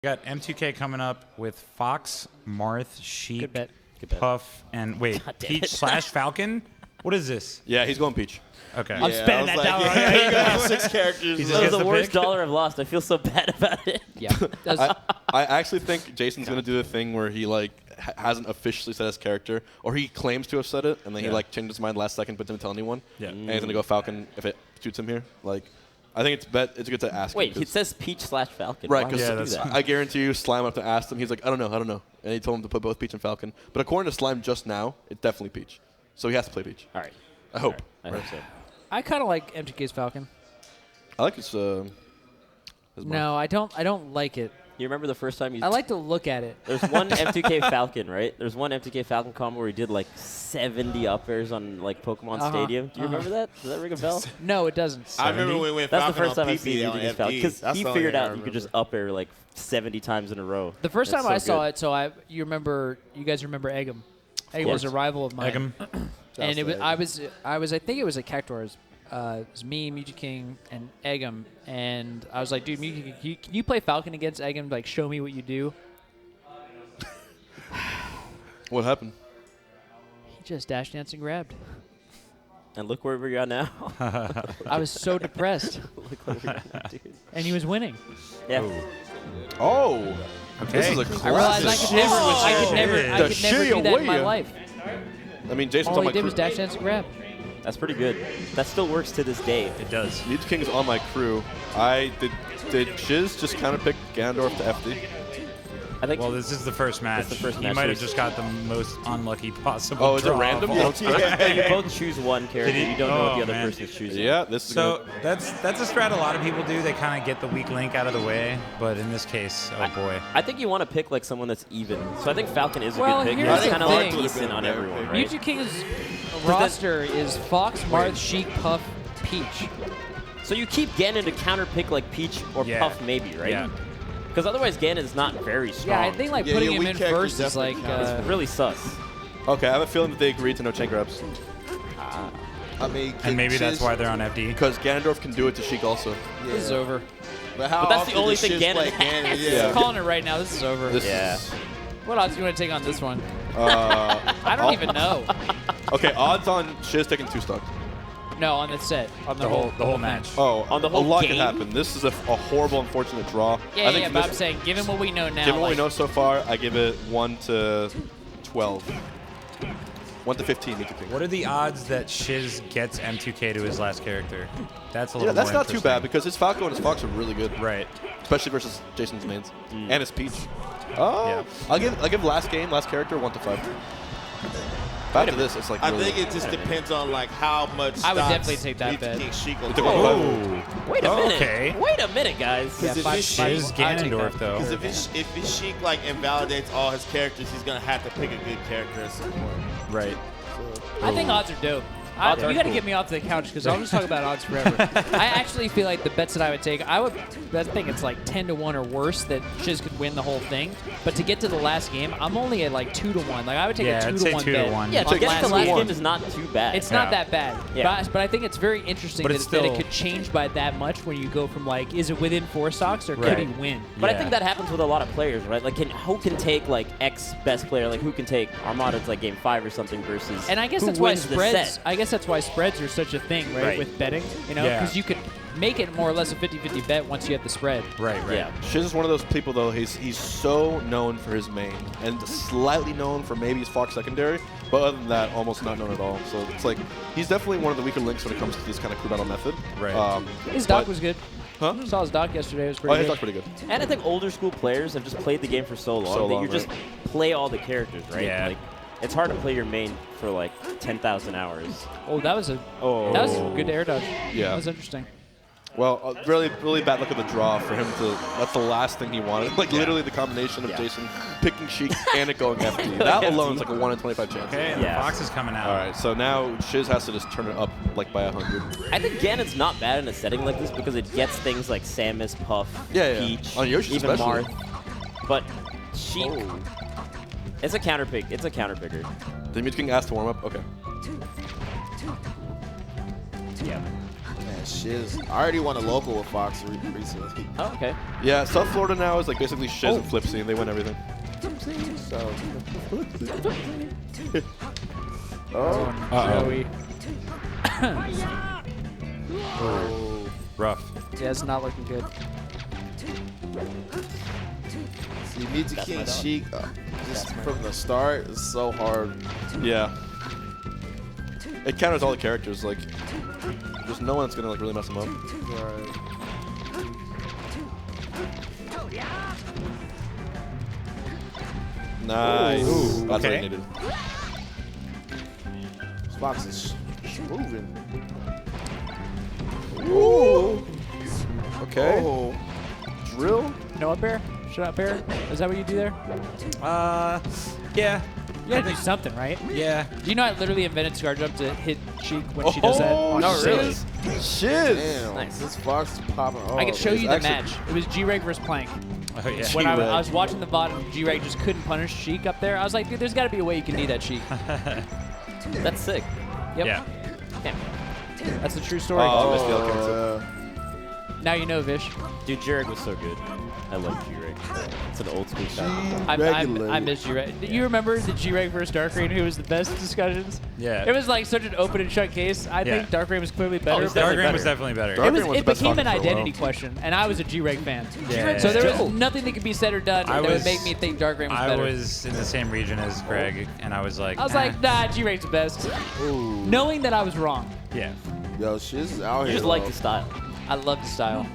Got M2K coming up with Fox, Marth, Sheik, Good bet. Puff, and wait, Peach / Falcon? What is this? Yeah, he's going Peach. Okay. I'm spending that dollar. Yeah, you gotta have 6 characters. He's left. gets That was the the worst pick? dollar I've lost. I feel so bad about it. Yeah. That's- I actually think Jason's gonna do the thing where he like hasn't officially said his character, or he claims to have said it, and then he like changed his mind last second, but didn't tell anyone. Yeah. And he's gonna go Falcon if it suits him here. Like, I think it's good to ask. Wait, him it says Peach / Falcon. right, Why would because you do that? I guarantee you, Slime up to ask him. He's like, I don't know, and he told him to put both Peach and Falcon. But according to Slime just now, it's definitely Peach. So he has to play Peach. All right. I hope. I hope so. I kind of like M2K's Falcon. I like his No, I don't like it. You remember the first time you... I like to look at it. There's one M2K Falcon, right? There's one M2K Falcon combo where he did like 70 up airs on like Pokemon Stadium. Do you remember that? Does that ring a bell? No, it doesn't. I remember when we went That's the Falcon first time on I've seen PP on Mew2King's Falcon. FD. Because That's he the only figured thing I out you could just remember. up air like 70 times in a row. The first That's time I so saw good. it, so you guys remember Eggum. Eggum was a rival of mine. Eggum. And it was, I think it was a Cactuar. It was me, Mew2King, and Eggum. And I was like, dude, Mew2King, can you play Falcon against Eggum? Like, show me what you do. What happened? He just dash dance and grabbed. And look where we are now. I was so depressed. Look where we are now, dude. And he was winning. Yeah. Oh, this is a I realized classic. I could never The do that in my Shia life. I mean, Jason's All on he my did crew. was dash dance and grab. That's pretty good. That still works to this day. It does. Mew2King's on my crew. Did Shiz just kind of pick Ganondorf to FD? I think Well, this is the first match. the first He match, might so have it's- just got the most unlucky possible. Oh, is it draw of random? all time. you both choose one character. Did he- You don't know what the oh, other man. person's choosing. Yeah, this is So that's a strat a lot of people do. They kind of get the weak link out of the way, but in this case, oh boy. I think you want to pick like someone that's even. So I think Falcon is a Well, good pick. here's He's the kind of thing. like decent on everyone, right? Mew2King's roster is Fox, Marth, Sheik, Puff, Peach. So you keep Ganon to counter pick like Peach or Yeah. Puff maybe, right? Yeah. Because otherwise Ganon's not very strong. Yeah, I think like Yeah, putting yeah, him weak in characters first is like definitely count. it's really sus. Okay, I have a feeling that they agreed to no chain grabs. I mean, And maybe that's why they're on FD. Because Ganondorf can do it to Sheik also. this is over. But how But that's the often only does thing Shiz Ganon play has. Ganon? Yeah. I'm calling it right now. This is over. This Yeah. is, What odds do you want to take on this one? uh, I don't even know. okay, odds on Shiz taking 2 stock. No, on the set. On The whole match. Oh, On the a whole lot game? could happen. This is a horrible, unfortunate draw. Yeah, I think but this- I'm saying, given what we know now, given what we like, know so far, I give it 1 to 12. 1 to 15, Mew2King. What are the odds that Shiz gets M2K to his last character? That's a little Yeah, that's more not too interesting. bad because his Falco and his Fox are really good. Right. Especially versus Jason's mains. And his Peach. Oh, Yeah. I'll give last character 1 to 5. Back to this, it's like I really think it just depends on like how much. I would stocks definitely take that bet. Mew2King Sheik will took take. one Wait a minute. Okay. Wait a minute, guys. Yeah, if five- it's five- Shiz I'd take Ganondorf, that. though. Because if his Sheik like invalidates all his characters, he's gonna have to pick a good character at some point. Right. I think odds are dope. Odds are You got to cool. get me off the couch because I'll just talk about odds forever. I actually feel like the bets that I would take, I think it's like 10 to 1 or worse that Shiz could win the whole thing. But to get to the last game, I'm only at like 2 to 1. Like I would take Yeah, a 2 I'd to say 1 2 to bet. 1. Yeah, to Take get to the last last one. game is not too bad. It's not Yeah. that bad. Yeah. But I think it's very interesting But that, it's that it still- could change by that much when you go from like, is it within 4 stocks or Right. could he win? But I Yeah. think that happens with a lot of players, right? Like, who can take like X best player? Like, who can take Armada's like game 5 or something versus? And I guess who that's why wins the spreads. set? I guess that's why spreads are such a thing, right? Right. With betting, you know, Yeah. because you could make it more or less a 50-50 bet once you have the spread. Right. Right. Yeah. Shiz is one of those people though. He's so known for his main and slightly known for maybe his Fox secondary, but other than that, almost not known at all. So it's like he's definitely one of the weaker links when it comes to this kind of crew battle method. Right. His doc but- was good. Huh? Saw his doc yesterday. It was Oh, pretty his good. Doc's pretty good. And I think older school players have just played the game for so long So that long, you just right. play all the characters, right? Yeah. Like, it's hard to play your main for like 10,000 hours. Oh, that was a Oh. that was a good air dodge. Yeah. That was interesting. Well, really bad luck at the draw for him to. That's the last thing he wanted. Like literally the combination of Yeah. Jason picking Sheik and it going FD. That alone is like a 1 in 25 chance. Okay. And Yeah. the Fox is coming out. All right, so now Shiz has to just turn it up like by 100. I think Ganon's not bad in a setting like this because it gets things like Samus, Puff, Yeah, yeah. Peach, On Yoshi even especially. Marth. But Sheik, it's a counter pick. It's a counter picker. The Mew2King asked to warm up. Okay. Yeah. Shiz. I already won a local with Fox recently. Oh, okay. Yeah, South Florida now is like basically Shiz and Flipsy, and they win everything. So. Joey. Rough. Yeah, it's not looking good. See, Mew2King Sheik, just from the start, is so hard. Yeah. It counters all the characters. Like, there's no one that's gonna like really mess them up. Right. Nice. Ooh, That's what okay. I needed. This Fox is moving. Ooh. Okay. Oh. Drill. No up air? Shut up air? Is that what you do there? Yeah. You gotta do something, right? Yeah. Do you know I literally invented Scar Jump to hit Sheik when she does that? on Oh, Shiz? really? Shiz. Damn. Nice. This Fox is popping. Oh, I can show you the it's match. It was G-Reg versus Plank. Oh, yeah. When I G-Reg. was watching the VOD and G-Reg just couldn't punish Sheik up there, I was like, dude, there's got to be a way you can knee that Sheik. That's sick. Yep. Yeah. Damn. That's the true story. Oh, missed the other character. Now you know, Vish. Dude, Jirek was so good. I love G-Reg. It's an old school style. I miss G-Reg. Do you remember the G-Reg versus Dark Rain, who was the best discussions? Yeah. It was like such an open and shut case. I Yeah. think Dark Rain was clearly better. he's but Dark definitely Rain was better. definitely better. Dark Rain was it the best became an talking for a while. identity question, and I was a G-Reg fan. Yeah. So there Still. was nothing that could be said or done that would make me think Dark Rain was I better. was in the same region as Greg, and I was like, Nah, G-Reg's the best. Ooh. Knowing that I was wrong. yeah. Yo, Shiz is out You here. just like though. the style. I love the style.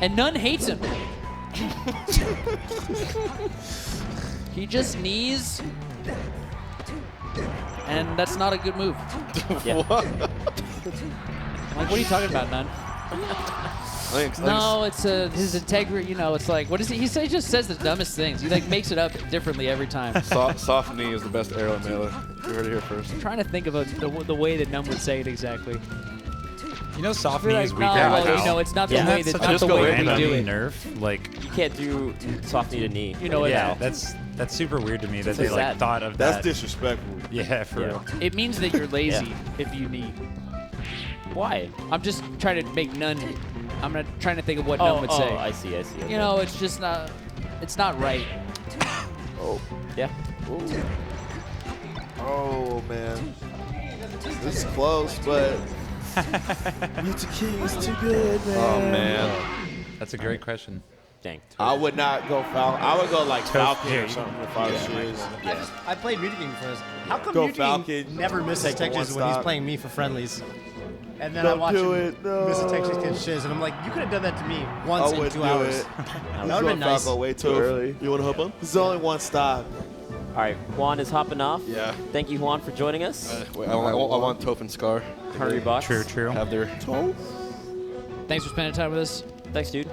And none hates him. He just knees. And that's not a good move. Yeah. Like, what are you talking about, None? Thanks. No, it's his integrity. You know, it's like, what is he? He just says the dumbest things. He like makes it up differently every time. Soft knee is the best arrow in Melee. You heard it here first. I'm trying to think of the way that Num would say it exactly. You know, soft I knee feel is like, weaker. no, well, now. you know, it's not the Yeah. way That's that such not a the way random we do it. nerf. Like, You can't do soft knee to knee. You know it yeah, now. that's super weird to me that so they like sad. thought of That's that. disrespectful. Yeah, for Yeah. real. It means that you're lazy if you knee. Why? I'm just trying to make None. Trying to think of what Num would say. I see. Okay. You know, it's just not. It's not right. Oh. Yeah. Ooh. Oh, man. This is close, but Mew2King is too good, man. Oh man. That's a great question. Dang. I would not go Falcon. I would go like Falcon yeah, or something if I was Shiz. I played Mew2King first. How come Go Mew2King Falcon. never misses Take the Texas one when he's stock. playing me for friendlies? And then Don't I watch do him it, no. miss a Texas against Shiz, and I'm like, you could have done that to me once I in wouldn't 2 do hours. it. That would have been nice. Falco way too early. You want to hop on? There's only one stock. All right, Juan is hopping off. Yeah. Thank you, Juan, for joining us. Wait, I want Toph and Scar. Hurry box. True. Have their Thanks for spending time with us. Thanks, dude.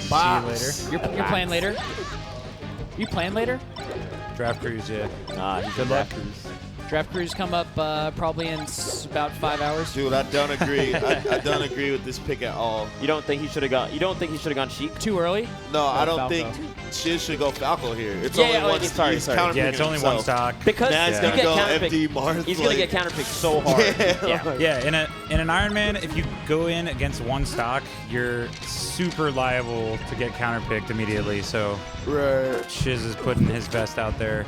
Box. You're playing later. You playing later? Draft cruise, yeah. He's Good in luck. that cruise. Draft crews come up probably in about 5 hours. Dude, I don't agree. I don't agree with this pick at all. You don't think he should have gone? You don't think he should have gone Sheik? Too early? No, I don't Falco. think Shiz should go Falco here. It's Yeah, only yeah, one. okay, sorry, he's sorry. counterpicking Yeah, it's only one himself. stock. Because Now he's he's gonna gonna go get empty counterpicked. Mars. He's gonna get counterpicked so hard. Yeah. Yeah, in an Iron Man, if you go in against one stock, you're super liable to get counterpicked immediately. So Right. Shiz is putting his best out there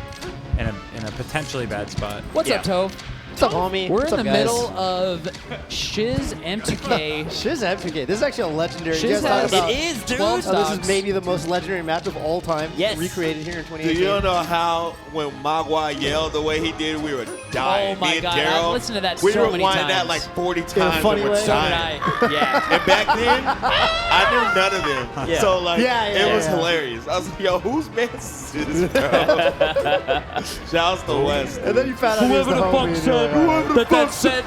in a potentially bad spot. What's up, Tove? What's up, homie? We're What's in up, the guys? middle of Shiz M2K. Shiz M2K. This is actually a legendary. Shiz you guys has- talk about It is, dude. 12 This stocks. is maybe the most legendary match of all time. Yes. Recreated here in Do 2018. you know how when Magua yelled the way he did, we were dying. Oh my Me and God, Daryl, I've listened to that we so were many whining that times. like 40 a times funny and we're way. So did dying. I. Yeah. And back then, I knew none of them. Yeah. So like, Yeah, it was yeah. hilarious. I was like, yo, whose man is this, bro? Shouts to West. And then you found out he was the homie, and you're like, that set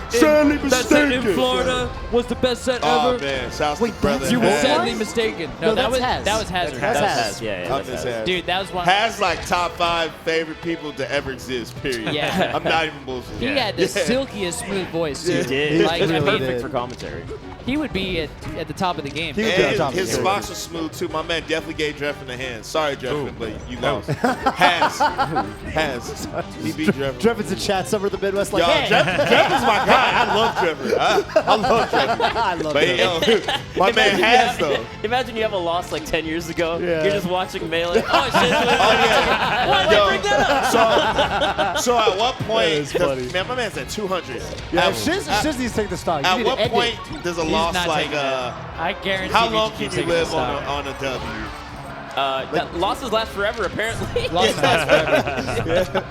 in Florida was the best set Oh ever. man, shouts Wait, to brother. that's your Haz. Sadly mistaken. No, No, that was that's Haz. that was Hazard. That's That's Haz. Haz. Yeah, I that's miss Haz. Haz. Dude, that was one. Has like top 5 favorite people to ever exist. Period. Yeah. I'm not even bullshit. He had the silkiest smooth voice too. Yeah. He did. Like, He's I mean, perfect for commentary. he would be at the top of the game. He would be on And top of his the game. spots were smooth too. My man definitely gave Dreffin a hand. Sorry, Dreffin, but you lost. Has. He beat Dreffin. Dreffen's in chat somewhere in the Midwest like, Jeff is my guy. I love Trevor. I love Trevor. I love But it. yo, my man has though. Imagine you have a loss like 10 years ago. Yeah. You're just watching Melee. Oh, shit. Why did Yo, I bring that up? So at what point? is funny. Man, my man's at 200. Yeah, At- Shiz needs to take the stock. You At need to what end point it. does a He's loss not like taking that. I guarantee how long Mew2King can you taking live the stock. on a W? Losses last forever, apparently. Lost last forever.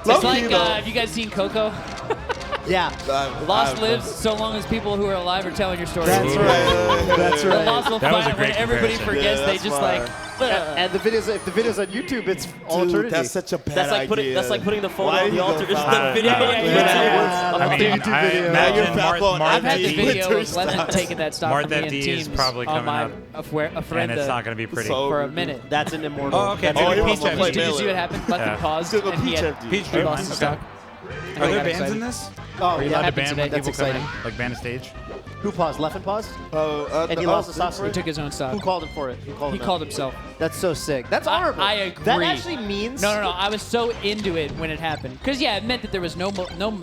It's Low-key, like, though. have you guys seen Coco? Yeah. Lost lives so long as people who are alive are telling your story. That's right. That's The right. loss will That was find a when great everybody comparison. forgets. Yeah, They that's just fire. like. And the videos, if the video's on YouTube, it's all eternity. That's such a bad That's like idea. putting the phone Why on did the you altar. go Just find the it? video. Yeah. I mean, YouTube I video. Now you're imagine Falco on I've had the FD. video of Winter Lemon stocks. taking that stock Marth from me in FD is teams probably on coming my up, a friend and it's not going to be pretty. So- for a minute. That's an immortal. Oh, okay. That's Oh, maybe you're Peach gonna play FD. Did you see what happened? Left Yeah. and paused, Still go and he Peach had FD. Peach he Dream lost Line? his Okay. stock. Are there got bans excited. in this? Oh, Are you yeah. allowed to happened ban today. when That's people come in? exciting. Like ban a stage? Who paused? Leffen paused? And he the- lost the stock for He it? took his own stock. Who called him for it? Who called He him called out? himself. That's so sick. That's honorable. I agree. That actually means... No. I was so into it when it happened. Because, yeah, it meant that there was no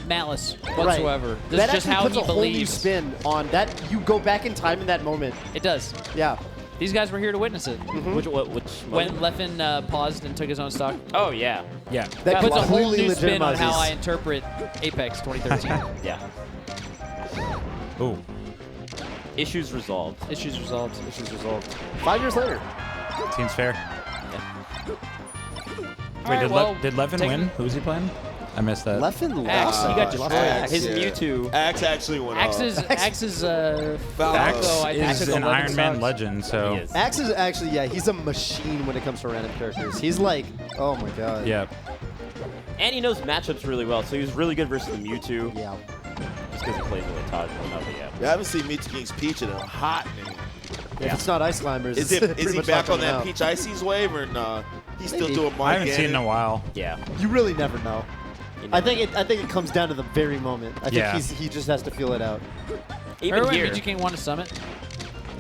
malice whatsoever. Right. This That is just actually how puts he a whole new believes. spin on that. You go back in time in that moment. It does. Yeah. These guys were here to witness it. Which When Leffen paused and took his own stock. Oh, yeah. Yeah. That Puts a whole completely new spin on how legitimizes- I interpret Apex 2013. Yeah. Ooh. Issues resolved. Issues resolved. Issues resolved. 5 years later. Seems fair. All Wait, right, did, well, did Levin take- win? Who's he playing? I missed that. Leffen Axe. lost. He got He lost destroyed. to Axe. His Yeah. Mewtwo. Axe actually went off. Axe's Axe Falco, I think, is took an 11 Iron Man stocks. legend, so He is. Axe is actually, yeah, he's a machine when it comes to random characters. He's like, oh my god. yeah. And he knows matchups really well, so he was really good versus the Mewtwo. Yeah. Just because he plays with a Taj. But yeah. I haven't seen Mew2King's Peach in a hot minute. If it's not Ice Climbers, Is it's pretty he much back not on that coming out. Peach Icy's wave or nah? He's still Maybe. doing I Mark haven't seen it in a while. Yeah. You really never know. You I never think it comes down to the very moment. I think Yeah. he just has to feel it out. Even Remember here. when Mew2King won a summit?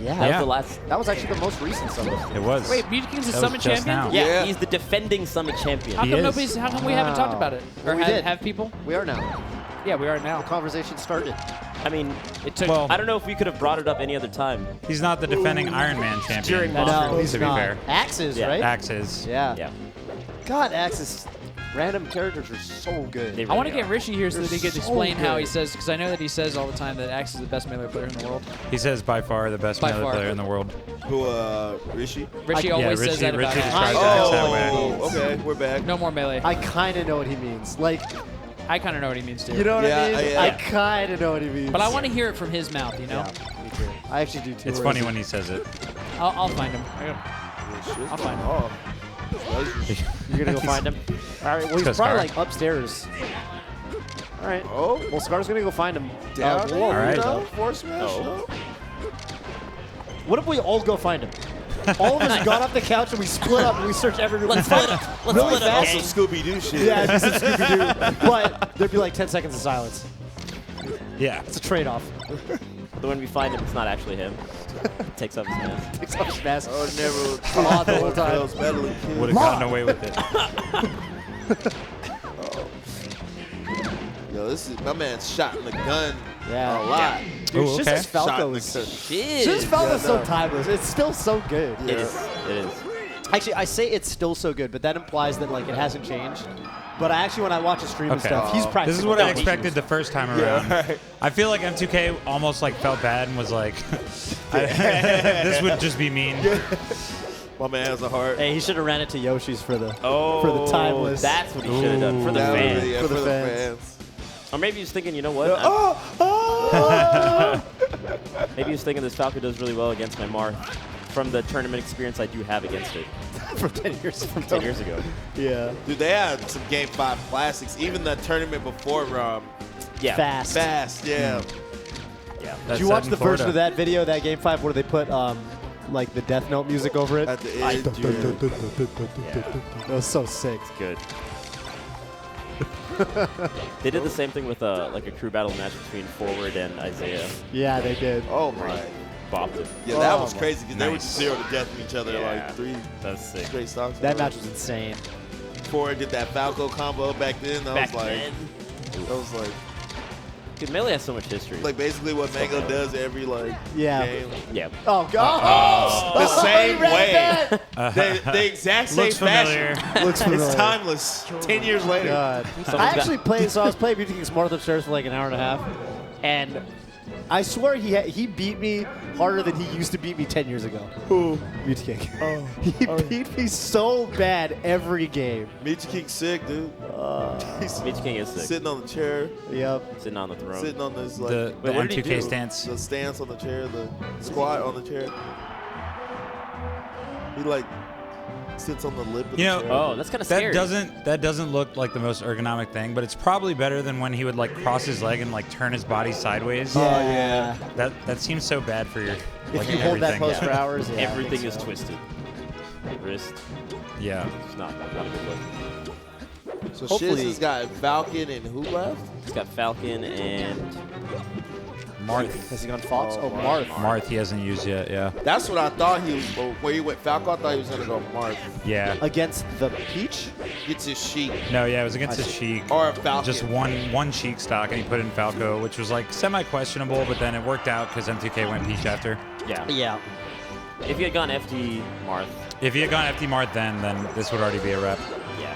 Yeah. That was Yeah. the last. That was actually the most recent summit. It was. Wait, Mew2King's a That was summit just champion? now. Yeah, Yeah. he's the defending Summit champion. How He come is. How come we haven't talked about it? Or We did. have people? We are now. Yeah, we are now. The conversation started. I mean, It took. Well, I don't know if we could have brought it up any other time. he's not the defending Iron Man champion. During No, Monster he's to be not. fair. Axe is, Yeah. right? Axe is. Yeah. Yeah. God, Axe's random characters are so good. They I want to really get are. Rishi here so that he They're could so explain how he good. says, because I know that he says all the time that Axe is the best melee player in the world. He says by far the best By melee far. player in the world. Who, Rishi? Rishi Yeah, always says Rishi- that about Rishi Axe. describes Axe that way. Oh, okay, we're back. No more melee. I kind of know what he means. Like, I kind of know what he means too. you know what Yeah, I mean? yeah. I kind of know what he means. But I want to hear it from his mouth, you know? Yeah, me too. I actually do too. It's funny when he says it. I'll find him. I'll find him. Oh. You're gonna go find him. All right. Well, he's Let's probably go, like upstairs. All right. Oh. Well, Scar's gonna go find him. Down there, All right. you know? Force smash, Oh. no? What if we all go find him? All of us got off the couch and we split up and we search every room. Let's split up. Let's Really split up. fast? gang. Some Scooby-Doo shit. Yeah, just some Scooby-Doo. But there'd be like 10 seconds of silence. Yeah. It's a trade-off. But when we find him, it's not actually him. It takes up his mask. Picks up his mask. Oh, never. Law the whole time. Fails medley, kid. Would have gotten away with it. Yo, this is my man's shot in the gun Yeah. a lot. Dude, Ooh, Shiz's okay. Shot Falco in the is... gun. Shiz's Falco's so timeless. It's still so good. It is. It is. Actually, I say it's still so good, but that implies that like it hasn't changed. But I actually, when I watch a stream and Okay. stuff, he's practicing. This is what I expected the first time around. right. I feel like M2K almost like felt bad and was like, this would just be mean. My man has a heart. Hey, he should have ran it to Yoshi's for the Oh, timeless. That's what he should have done for the That was fans. it, yeah, For for the the fans. fans. Or maybe he's thinking, you know what? Maybe he was thinking this Falco does really well against my Marth from the tournament experience I do have against it from 10 years ago. 10 years ago. Yeah. Dude, they had some Game 5 classics. Even the tournament before Yeah. Fast. Fast, yeah. Yeah. Did you watch the version of that video, that Game 5, where they put like the Death Note music over it? At the end, That was so sick. Good. They did the same thing with like a crew battle match between Forward and Isaiah. Yeah, they did. Oh my. Bopped it. Yeah, that Oh was my- crazy because they were Nice. just 0 to death from each other Yeah. like 3 That's sick. straight stocks. That match was insane. Before I did that Falco combo back then, I Back was like, then. I was like, Dude, Melee has so much history. Like basically what Mango does every like Yeah. game. yeah. Oh, God. The same he read way. that. The exact same Looks familiar. fashion. Looks familiar. It's timeless. 10 years later. God. Someone's I actually played, so I was playing Mew2King Smart upstairs for like an hour and a half, and I swear he beat me harder than he used to beat me 10 years ago. Who? Mew2King. Oh. He beat me so bad every game. Mew2King sick, dude. He's Mew2King is sick. sitting on the chair, Yep. Sitting on the throne. sitting on this like The Wait, what did he M2K do? stance. the stance on the chair, the squat on the chair. He like sits on the lip of You the know- chair. Oh, that's kind of scary. That doesn't look like the most ergonomic thing, but it's probably better than when he would like cross his leg and like turn his body sideways. Yeah. That seems so bad for your If like you hold that everything. pose for hours, yeah. I Everything think is so. twisted. Wrist. Yeah. It's not a good look. So hopefully- Shiz has got Falcon and who left? He's got Falcon and Marth. Has he gone Fox? Oh, Oh, Marth. Marth he hasn't used yet. Yeah. That's what I thought he was. Where he went Falcon, I thought he was gonna go Marth. Yeah. Against the Peach? Gets his Sheik No, yeah, it was against his Sheik. or Falcon. Just one Sheik stock, and he put in Falco, which was like semi-questionable, but then it worked out because M2K went Peach after. yeah. Yeah. If he had gone FD Marth, If he had gone FD Marth then this would already be a rep. yeah.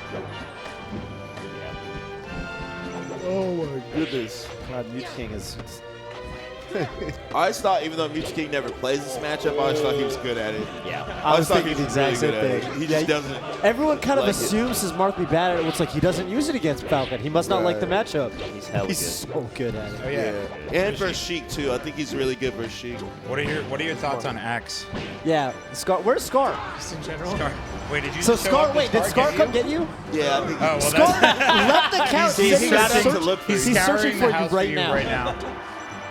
Oh my goodness. God, Mew2King is. I always thought, even though Mew2King never plays this matchup, I always thought he was good at it. Yeah. I was thought thinking he the exact really same good at thing. it. He Yeah, just doesn't. Everyone kind of like it. assumes his Marth be bad at it. Looks like he doesn't use it against Falcon. He must not like the Right. matchup. He's hella He's good. so good at it. Oh Yeah. And for Sheik too. I think he's really good for Sheik. What are your thoughts on Axe? Yeah. Scar. Where's Scar? Just in general. Scar. Wait, did you? So show Scar. up? Wait, did Scar come get you? Yeah, I think Oh well, Scar that's, left the couch. He's He's scouting search- to look for he's He's scouring searching the for you house right for now. you right now.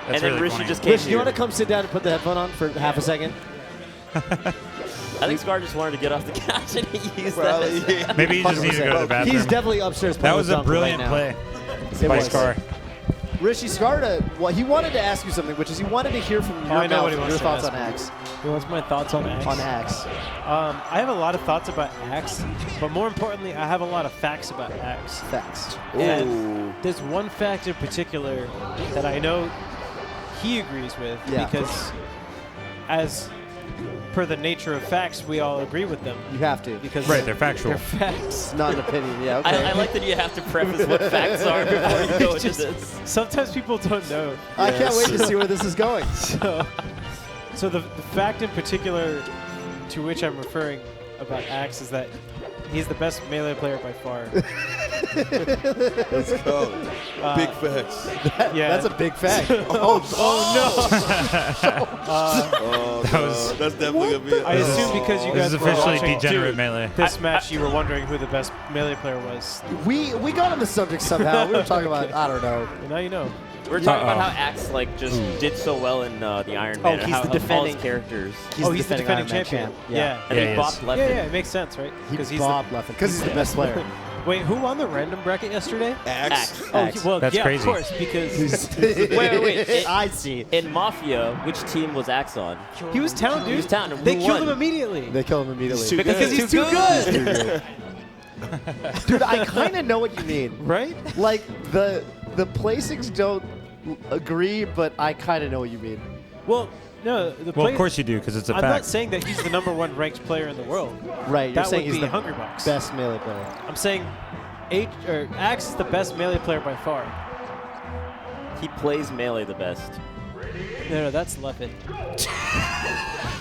And That's then really Rishi funny. just came Rich, do you here. want to come sit down and put the headphone on for half a second? I think Scar just wanted to get off the couch and he used Probably, that. yeah. Maybe you just need to go to the bathroom. He's definitely upstairs playing That was with a Duncan brilliant right play It by was. Scar. Rishi Scar, well, he wanted to ask you something, which is he wanted to hear from your I know mouth what he your wants to thoughts on ask Axe. He wants my thoughts on Axe. On Axe. I have a lot of thoughts about Axe, but more importantly, I have a lot of facts about Axe. Facts. And there's one fact in particular that I know he agrees with Yeah. because as per the nature of facts, we all agree with them. You have to. Because Right, they're factual. They're facts. It's not an opinion. Yeah, okay. I like that you have to preface what facts are before you go into this. Sometimes people don't know. I can't wait to see where this is going. So the fact in particular to which I'm referring about Axe is that he's the best melee player by far. Let's go. Big facts. Yeah. That's a big fact. Oh, That was- that's definitely gonna be. I assume because you This guys is were officially watching degenerate melee. this match, you were wondering who the best melee player was. we got on the subject somehow. We were talking about, I don't know. And now you know. We're talking about Uh-oh. how Axe like just did so well in the Iron Oh, Man. and he's how the of all defending- his characters. He's He's the defending Iron Man champion. champ. Yeah. And Yeah, he he bopped is. left. Yeah, yeah, it makes sense, right? He he's Bob left because he's the best player. Wait, who won the random bracket yesterday? Axe. Oh, Axe. well, That's yeah, crazy. of course, because wait. I see. In Mafia, which team was Axe on? he was town, dude. He was town. And They who killed won? him immediately. They kill him immediately. Because he's too good. Dude, I kind of know what you mean. Right? Like, the placings don't agree, but I kind of know what you mean. Well, no. Well, of course you do, because it's a I'm not fact. saying that he's the #1 ranked player in the world. Right, you're That saying would he's be the Hungrybox. best melee player. I'm saying Axe is the best melee player by far. He plays melee the best. No, that's Leffen.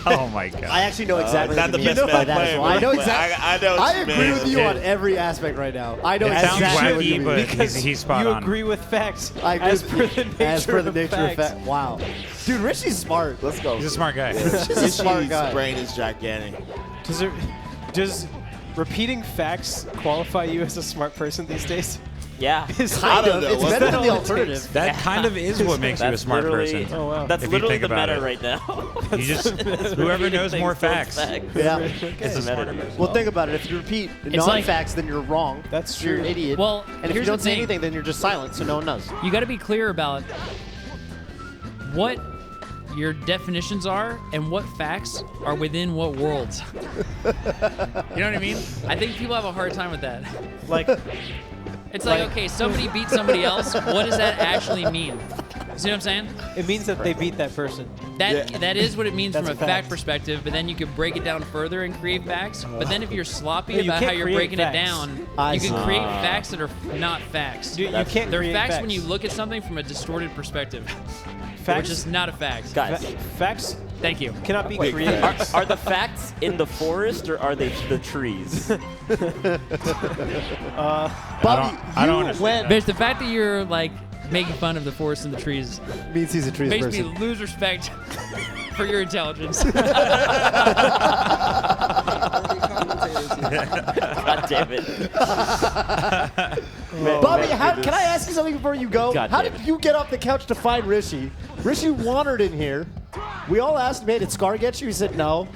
Oh my god. I actually know exactly not what the you mean best by melee that as player, well. I know but exactly. I know what I you agree mean. with you Yeah. on every aspect right now. I know It sounds exactly what you wacky, mean. but Because he's spot you on. agree with facts. I agree as with per you. the nature As per the of nature of facts. fact. Wow. Dude, Richie's smart. Let's go. He's a smart guy. He's a smart guy. His brain is gigantic. Does repeating facts qualify you as a smart person these days? Yeah. Kind don't of. know. It's What's better that than the all it takes? alternative. That kind of is what makes you a That's smart literally- person. Oh, wow. That's If you literally think the about meta it. right now. You just whoever Repeating knows things more builds facts. Yeah. It's a meta. Well, think about it. If you repeat non-facts, then you're wrong. That's You're true. an idiot. Well, and if you here's don't the say thing. anything, then you're just silent, so no one knows. You got to be clear about what your definitions are and what facts are within what worlds. You know what I mean? I think people have a hard time with that. Like, It's like, okay, somebody beat somebody else. What does that actually mean? See what I'm saying? It means that they beat that person. That is what it means That's from a a fact fact. perspective, but then you can break it down further and create facts. But then if you're sloppy No, you about can't how you're create breaking facts. it down, I you see. can create facts that are not facts. You can't They're create facts when you look at something from a distorted perspective, Facts, which is not a fact. Guys, facts Thank you. cannot be created. are the facts in the forest or are they the trees? Bobby, I don't you understand went. There's the fact that you're like making fun of the forest and the trees Means he's a trees makes person. me lose respect for your intelligence. God damn it. Bobby, can I ask you something before you go? God How damn did it. you get off the couch to find Rishi? Rishi wandered in here. We all asked him, hey, did Scar get you? He said no.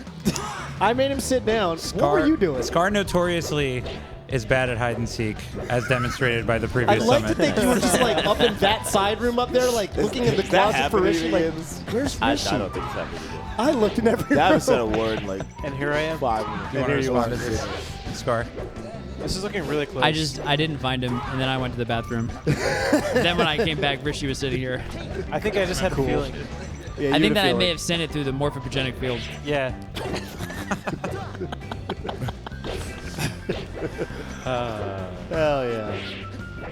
I made him sit down. What were you doing? Scar notoriously is bad at hide and seek, as demonstrated by the I'd previous like to summit. think you were just like up in that side room up there, like looking in the closet for Rishi. Like, where's I Rishi? don't think it's happening today. I looked in every That room. haven't said a word in like And here I am. 5 minutes. You wanna here you respond are. to this? Scar. This is looking really close. I didn't find him, and then I went to the bathroom. Then when I came back, Rishi was sitting here. I think I just had a feeling. Yeah, I you think had a that I may feeling. have sent it through the morphopogenic field. Yeah. Hell yeah.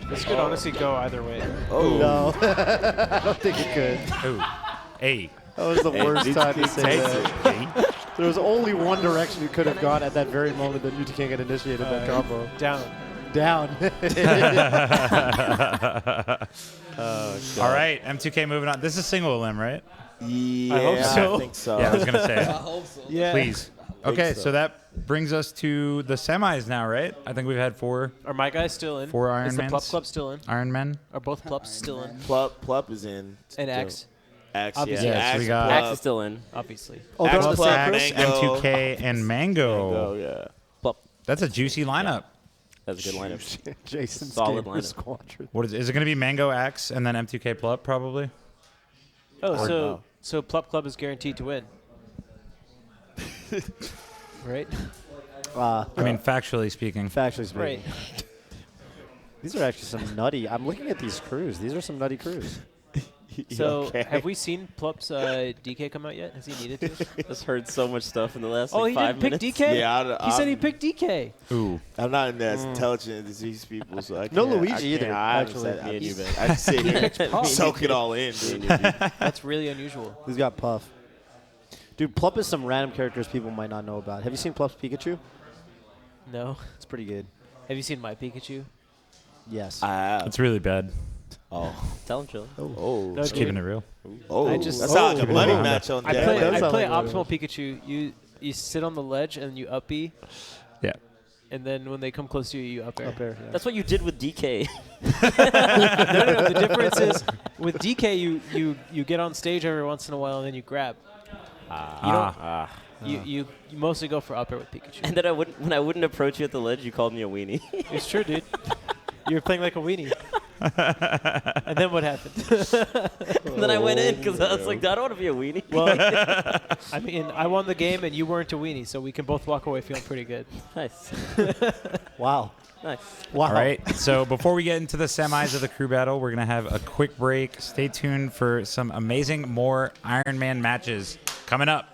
This could honestly go either way. Oh. No, I don't think it could. Ooh. A. That was the worst Mew2King time to say takes that. There was only one direction you could have gone at that very moment that Mew2King had initiated that combo. Down. Down. All right, M2K moving on. This is single limb, right? Yeah, I hope so. I think so. Yeah, I was gonna say. Yeah. Please. Okay, so. so that brings us to the semis now, right? I think we've had four Are my guys still in? Four Iron Is the Mans. Plup Club still in? Iron Men. Are both Plups still in? Plup is in. And Axe, Axe, Obviously. yeah. Yeah, so Axe, we got- Axe Plup, is still in. obviously. Oh, they're on the Axe, same Plup, group? Mango. M2K, and Mango. Oh, yeah. Plup. That's a juicy lineup. That's a good lineup. Jason's Solid Gamer lineup. Squadron. What is it? Is it going to be Mango, Axe, and then M2K Plup, probably? Oh, so Plup Club is guaranteed to win. Right? I mean, factually speaking. Factually speaking. Right. These are actually some nutty. I'm looking at these crews. These are some nutty crews. So, Okay. have we seen Plup's DK come out yet? Has he needed to? Just heard so much stuff in the last Oh, like he 5 didn't minutes. pick DK? Yeah, He said he picked DK. Ooh. I'm not in as intelligent as these people, so I can't. No Luigi I can't- either, I haven't actually. said- Me and you, I man. I just sit here Plop. soak it all in, dude. That's really unusual. Who's got Puff? Dude, Plup is some random characters people might not know about. Have you seen Plup's Pikachu? No. It's pretty good. Have you seen my Pikachu? Yes. It's really bad. Oh, Tell him, chill. oh, No, Just dude. keeping it real. oh! I just- That's not like a oh, money yeah. match on I deck. play, does I sound play like optimal Pikachu. You sit on the ledge and you up B, Yeah. and then when they come close to you, you up air. Up there. Yeah. That's what you did with DK. No, the difference is with DK, you get on stage every once in a while and then you grab. You mostly go for up air with Pikachu. And then when I wouldn't approach you at the ledge, you called me a weenie. It's true, dude. You were playing like a weenie. And then what happened? And then I went in because I was like, I don't want to be a weenie. Well, I mean, I won the game and you weren't a weenie, so we can both walk away feeling pretty good. Nice. Wow. Nice. Wow. All right. So before we get into the semis of the crew battle, we're going to have a quick break. Stay tuned for some amazing more Iron Man matches coming up.